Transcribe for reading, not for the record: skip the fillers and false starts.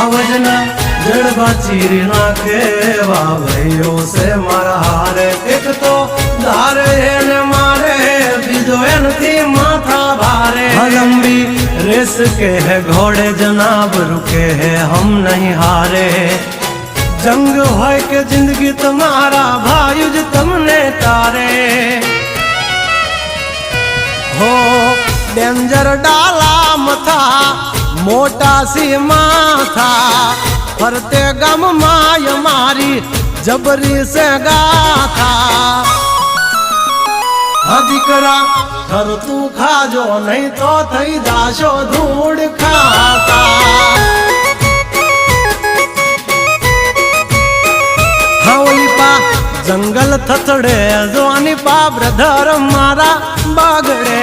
आवजना जड़बा चीरी नाखे वावैयो से मारा हारे एक तो धारे ने मारे बीजो एनथी माथा भारे लंबी रेस के है घोड़े जनाब रुके है हम नहीं हारे जंग होय के जिंदगी तुम्हारा भायुज तुमने तारे हो डेंजर डाला मथा मोटा सी माथा फरते गम माय मारी जबरी से गाथा दीकरा घर तू खाजो नहीं तो थई जाशो धूड़ खाता हाउलीपा जंगल थथड़े जोनी पा ब्रदर मारा बागड़े